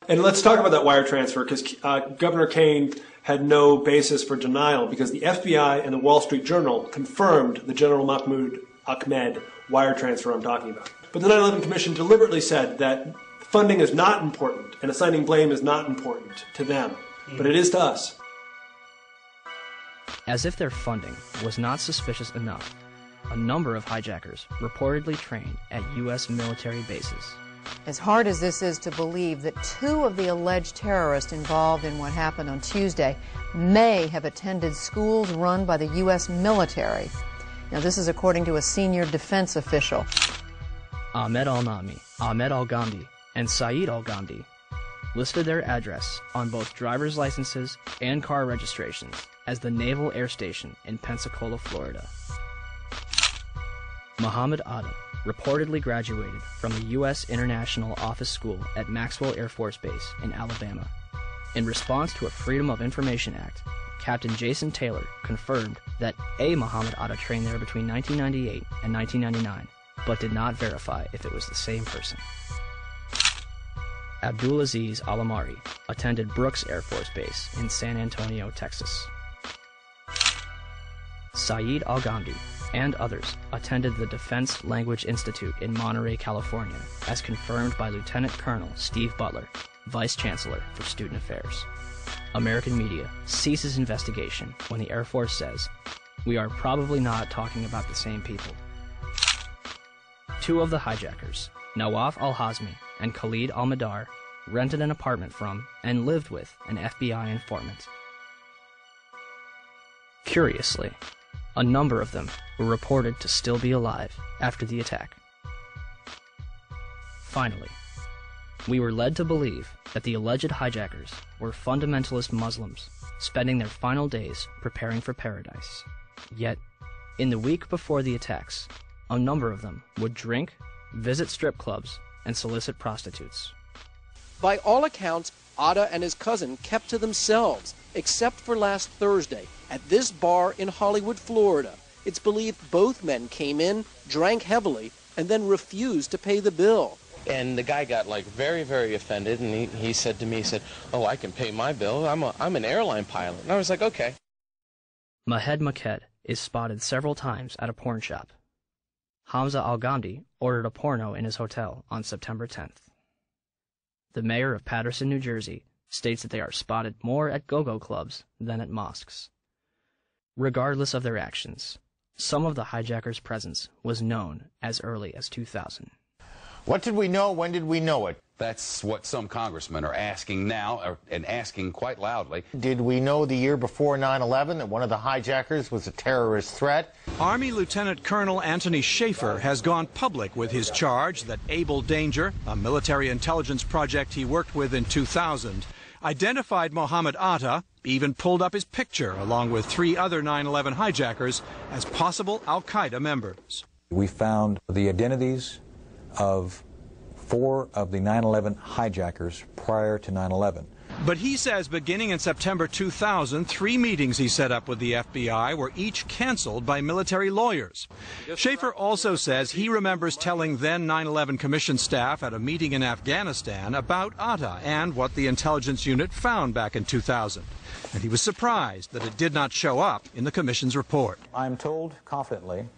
And let's talk about that wire transfer, because Governor Kaine had no basis for denial, because the FBI and the Wall Street Journal confirmed the General Mahmoud Ahmed wire transfer I'm talking about. But the 9/11 Commission deliberately said that funding is not important and assigning blame is not important to them, but it is to us. As if their funding was not suspicious enough, a number of hijackers reportedly trained at U.S. military bases. As hard as this is to believe that two of the alleged terrorists involved in what happened on Tuesday may have attended schools run by the U.S. military. Now, this is according to a senior defense official. Ahmed al-Nami, Ahmed al-Ghamdi, and Saeed al-Ghamdi listed their address on both driver's licenses and car registrations as the Naval Air Station in Pensacola, Florida. Muhammad Atta reportedly graduated from the U.S. International Office School at Maxwell Air Force Base in Alabama. In response to a Freedom of Information Act, Captain Jason Taylor confirmed that a Muhammad Atta trained there between 1998 and 1999, but did not verify if it was the same person. Abdulaziz Al-Amari attended Brooks Air Force Base in San Antonio, Texas. Saeed al-Ghamdi and others attended the Defense Language Institute in Monterey, California, as confirmed by Lieutenant Colonel Steve Butler, Vice Chancellor for Student Affairs. American media ceases investigation when the Air Force says, "We are probably not talking about the same people." Two of the hijackers, Nawaf al-Hazmi and Khalid al-Madar, rented an apartment from and lived with an FBI informant. Curiously, a number of them were reported to still be alive after the attack. Finally, we were led to believe that the alleged hijackers were fundamentalist Muslims spending their final days preparing for paradise. Yet, in the week before the attacks, a number of them would drink, visit strip clubs, and solicit prostitutes. By all accounts, Atta and his cousin kept to themselves, except for last Thursday at this bar in Hollywood, Florida. It's believed both men came in, drank heavily, and then refused to pay the bill. And the guy got very, very offended, and he said to me, he said, "Oh, I can pay my bill. I'm an airline pilot." And I was like, okay. Mahed Maked is spotted several times at a porn shop. Hamza al-Ghamdi ordered a porno in his hotel on September 10th. The mayor of Paterson, New Jersey, states that they are spotted more at go-go clubs than at mosques. Regardless of their actions, some of the hijackers' presence was known as early as 2000. What did we know? When did we know it? That's what some congressmen are asking now, and asking quite loudly. Did we know the year before 9/11 that one of the hijackers was a terrorist threat? Army Lieutenant Colonel Anthony Schaefer has gone public with his charge that Able Danger, a military intelligence project he worked with in 2000, identified Muhammad Atta, even pulled up his picture along with 3 other 9/11 hijackers as possible al-Qaeda members. We found the identities of 4 of the 9/11 hijackers prior to 9/11. But he says beginning in September 2000, 3 meetings he set up with the FBI were each canceled by military lawyers. Schaefer also says he remembers telling then 9/11 Commission staff at a meeting in Afghanistan about Atta and what the intelligence unit found back in 2000. And he was surprised that it did not show up in the Commission's report. I'm told confidently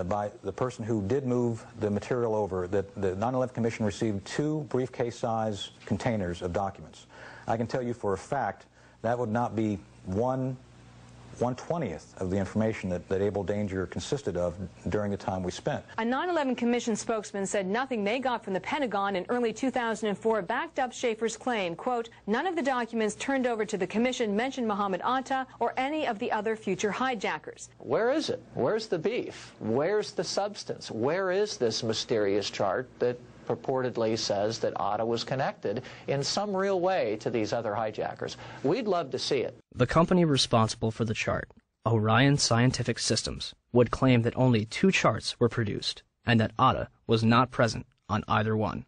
by the person who did move the material over that the 9/11 Commission received 2 briefcase-size containers of documents. I can tell you for a fact that would not be 1/20th of the information that Able Danger consisted of during the time we spent. A 9/11 Commission spokesman said nothing they got from the Pentagon in early 2004 backed up Schaefer's claim, quote, "None of the documents turned over to the Commission mentioned Muhammad Atta or any of the other future hijackers." Where is it? Where's the beef? Where's the substance? Where is this mysterious chart that purportedly says that Atta was connected in some real way to these other hijackers? We'd love to see it. The company responsible for the chart, Orion Scientific Systems, would claim that only 2 charts were produced and that Atta was not present on either one.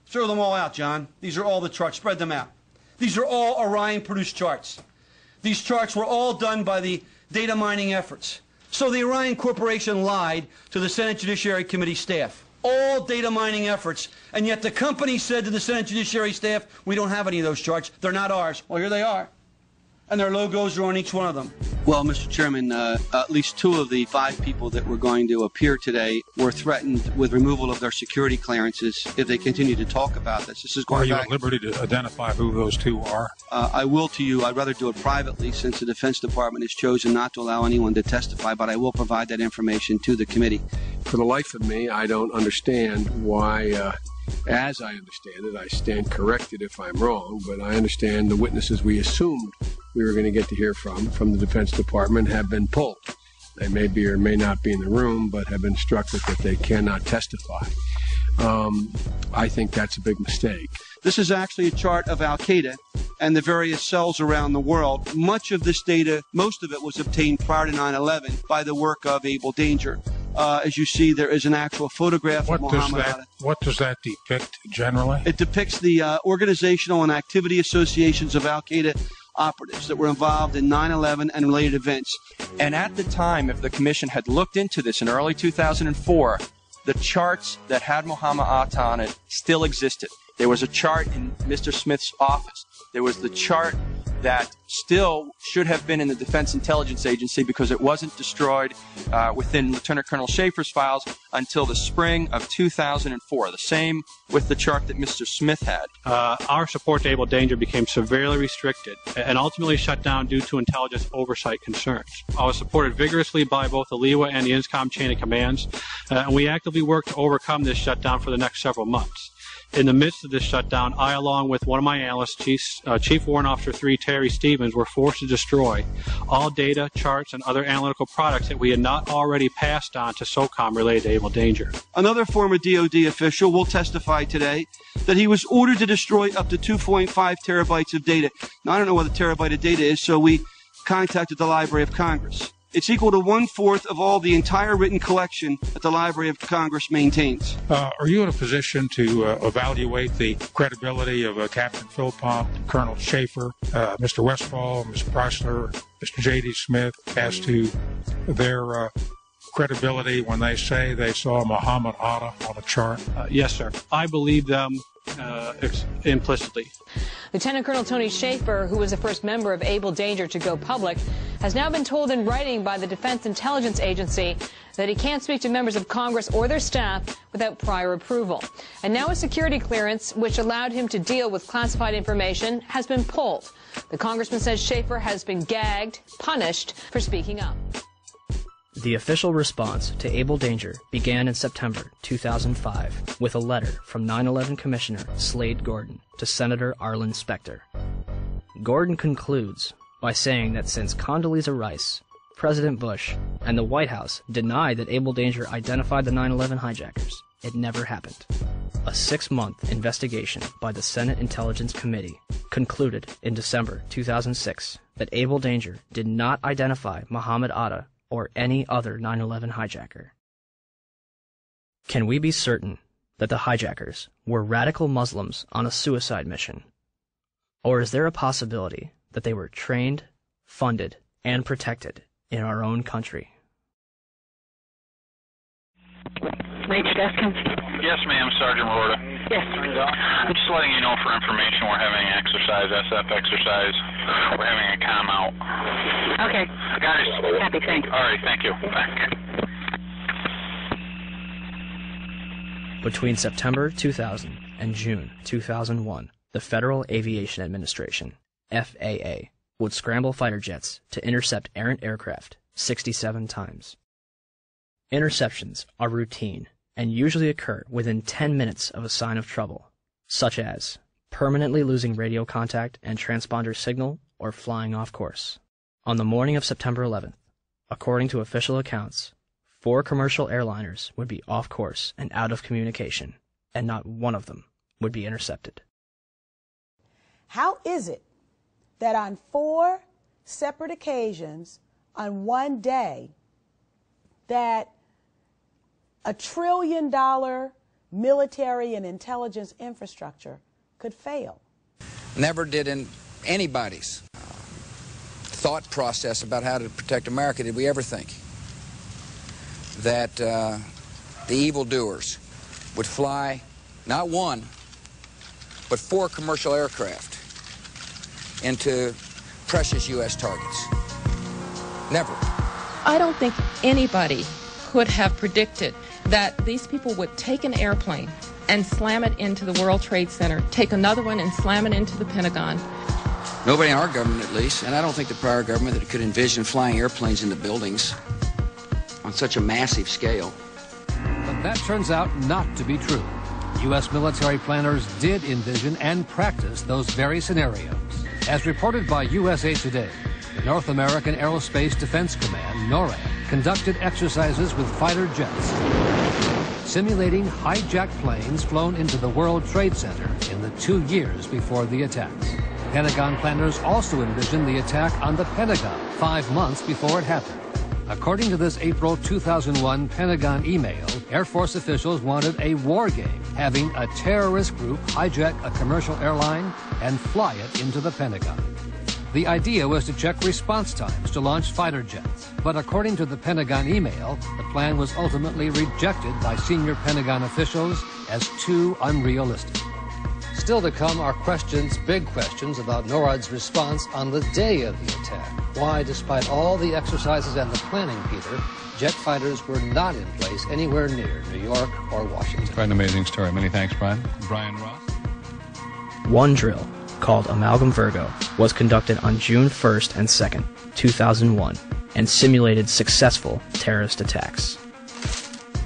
Throw them all out, John. These are all the charts. Spread them out. These are all Orion-produced charts. These charts were all done by the data mining efforts. So the Orion Corporation lied to the Senate Judiciary Committee staff. all data mining efforts. And yet the company said to the Senate Judiciary staff, we don't have any of those charts. They're not ours. Well, here they are. And their logos are on each one of them. Well, Mr. Chairman, at least 2 of the 5 people that were going to appear today were threatened with removal of their security clearances if they continue to talk about this. This is going back. Are you at liberty to identify who those 2 are? I will to you. I'd rather do it privately since the Defense Department has chosen not to allow anyone to testify, but I will provide that information to the committee. For the life of me, I don't understand why, as I understand it, I stand corrected if I'm wrong, but I understand the witnesses we assumed we were going to get to hear from the Defense Department have been pulled. They may be or may not be in the room, but have been instructed that they cannot testify. I think that's a big mistake. This is actually a chart of Al-Qaeda and the various cells around the world. Much of this data, most of it was obtained prior to 9/11 by the work of Able Danger. As you see, there is an actual photograph of Muhammad Atta. What does that depict generally? It depicts the organizational and activity associations of Al-Qaeda operatives that were involved in 9/11 and related events. And at the time, if the commission had looked into this in early 2004, the charts that had Muhammad Atta on it still existed. There was a chart in Mr. Smith's office. There was the chart that still should have been in the Defense Intelligence Agency because it wasn't destroyed within Lieutenant Colonel Schaefer's files until the spring of 2004. The same with the chart that Mr. Smith had. Our support to Able Danger became severely restricted and ultimately shut down due to intelligence oversight concerns. I was supported vigorously by both the LEWA and the INSCOM chain of commands, and we actively worked to overcome this shutdown for the next several months. In the midst of this shutdown, I, along with one of my analysts, Chief Warrant Officer 3 Terry Stevens, were forced to destroy all data, charts, and other analytical products that we had not already passed on to SOCOM related to Able Danger. Another former DOD official will testify today that he was ordered to destroy up to 2.5 terabytes of data. Now, I don't know what a terabyte of data is, so we contacted the Library of Congress. It's equal to 1/4 of all the entire written collection that the Library of Congress maintains. Are you in a position to evaluate the credibility of Captain Philpott, Colonel Schaefer, Mr. Westfall, Ms. Pressler, Mr. J.D. Smith as to their credibility when they say they saw Muhammad Atta on a chart? Yes, sir. I believe them implicitly. Lieutenant Colonel Tony Schaefer, who was the first member of Able Danger to go public, has now been told in writing by the Defense Intelligence Agency that he can't speak to members of Congress or their staff without prior approval. And now a security clearance, which allowed him to deal with classified information, has been pulled. The congressman says Schaefer has been gagged, punished for speaking up. The official response to Able Danger began in September 2005 with a letter from 9/11 Commissioner Slade Gordon to Senator Arlen Specter. Gordon concludes by saying that since Condoleezza Rice, President Bush, and the White House denied that Able Danger identified the 9/11 hijackers, it never happened. A 6-month investigation by the Senate Intelligence Committee concluded in December 2006 that Able Danger did not identify Muhammad Atta or any other 9/11 hijacker. Can we be certain that the hijackers were radical Muslims on a suicide mission? Or is there a possibility that they were trained, funded, and protected in our own country? Major Deskin? Yes, ma'am, Sergeant Rorta. Yes. I'm just letting you know for information we're having an exercise, SF exercise. We're having a comm out. Okay. Guys. Happy, thanks. All right, thank you. Back. Between September 2000 and June 2001, the Federal Aviation Administration, FAA, would scramble fighter jets to intercept errant aircraft 67 times. Interceptions are routine and usually occur within 10 minutes of a sign of trouble, such as permanently losing radio contact and transponder signal or flying off course. On the morning of September 11th, according to official accounts, 4 commercial airliners would be off course and out of communication, and not one of them would be intercepted. How is it that on 4 separate occasions on one day that $1 trillion military and intelligence infrastructure could fail? Never did in anybody's thought process about how to protect America did we ever think that the evildoers would fly not one, but 4 commercial aircraft into precious U.S. targets. Never. I don't think anybody could have predicted that these people would take an airplane and slam it into the World Trade Center, take another one and slam it into the Pentagon. Nobody in our government, at least, and I don't think the prior government that could envision flying airplanes into buildings on such a massive scale. But that turns out not to be true. U.S. military planners did envision and practice those very scenarios. As reported by USA Today, the North American Aerospace Defense Command, NORAD, conducted exercises with fighter jets, simulating hijacked planes flown into the World Trade Center in the 2 years before the attacks. Pentagon planners also envisioned the attack on the Pentagon 5 months before it happened. According to this April 2001 Pentagon email, Air Force officials wanted a war game, having a terrorist group hijack a commercial airline and fly it into the Pentagon. The idea was to check response times to launch fighter jets, but according to the Pentagon email, the plan was ultimately rejected by senior Pentagon officials as too unrealistic. Still to come are questions, big questions, about NORAD's response on the day of the attack. Why, despite all the exercises and the planning, Peter, jet fighters were not in place anywhere near New York or Washington. Quite an amazing story. Many thanks, Brian. Brian Ross. One drill, called Amalgam Virgo, was conducted on June 1st and 2nd, 2001, and simulated successful terrorist attacks.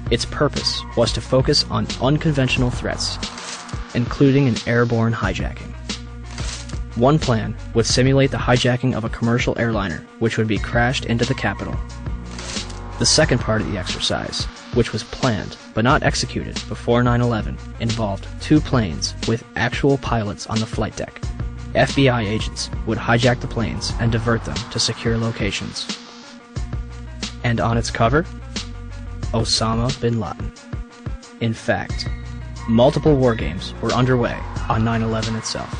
Its purpose was to focus on unconventional threats, including an airborne hijacking. One plan would simulate the hijacking of a commercial airliner, which would be crashed into the Capitol. The second part of the exercise, which was planned but not executed before 9/11, involved 2 planes with actual pilots on the flight deck. FBI agents would hijack the planes and divert them to secure locations. And on its cover, Osama bin Laden. In fact, multiple war games were underway on 9/11 itself.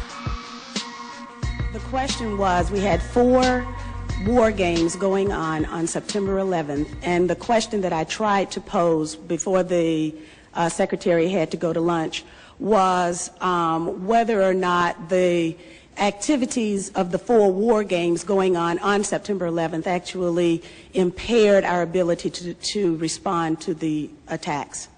The question was, we had 4 war games going on September 11th, and the question that I tried to pose before the Secretary had to go to lunch was whether or not the activities of the 4 war games going on September 11th actually impaired our ability to respond to the attacks.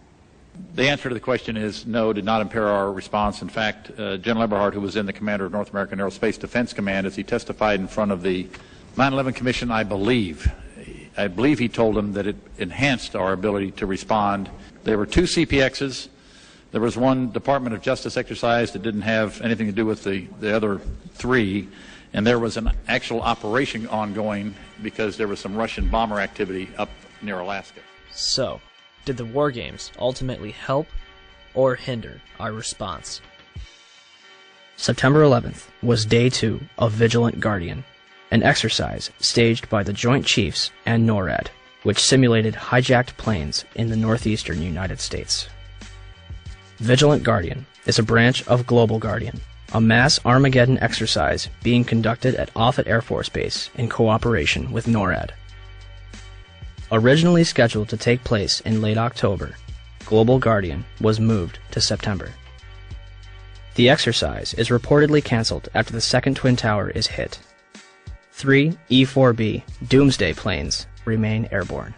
The answer to the question is no, did not impair our response. In fact, General Eberhard, who was then the commander of North American Aerospace Defense Command, as he testified in front of the 9/11 Commission, I believe he told them that it enhanced our ability to respond. There were 2 CPXs. There was 1 Department of Justice exercise that didn't have anything to do with the other 3, and there was an actual operation ongoing because there was some Russian bomber activity up near Alaska. So, did the war games ultimately help or hinder our response? September 11th was day 2 of Vigilant Guardian, an exercise staged by the Joint Chiefs and NORAD, which simulated hijacked planes in the northeastern United States. Vigilant Guardian is a branch of Global Guardian, a mass Armageddon exercise being conducted at Offutt Air Force Base in cooperation with NORAD. Originally scheduled to take place in late October, Global Guardian was moved to September. The exercise is reportedly canceled after the second Twin Tower is hit. 3 E-4B Doomsday planes remain airborne.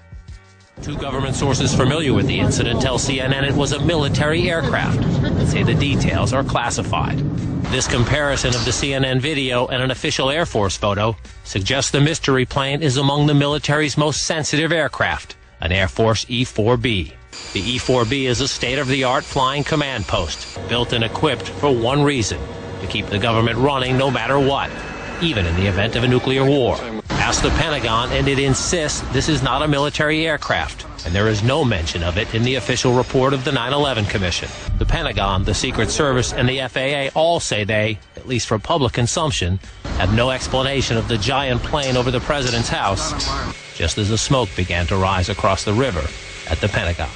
2 government sources familiar with the incident tell CNN it was a military aircraft, but say the details are classified. This comparison of the CNN video and an official Air Force photo suggests the mystery plane is among the military's most sensitive aircraft, an Air Force E-4B. The E-4B is a state-of-the-art flying command post, built and equipped for one reason: to keep the government running no matter what, even in the event of a nuclear war. Ask the Pentagon, and it insists this is not a military aircraft, and there is no mention of it in the official report of the 9/11 Commission. The Pentagon, the Secret Service, and the FAA all say they, at least for public consumption, have no explanation of the giant plane over the president's house, just as the smoke began to rise across the river at the Pentagon.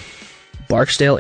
Barksdale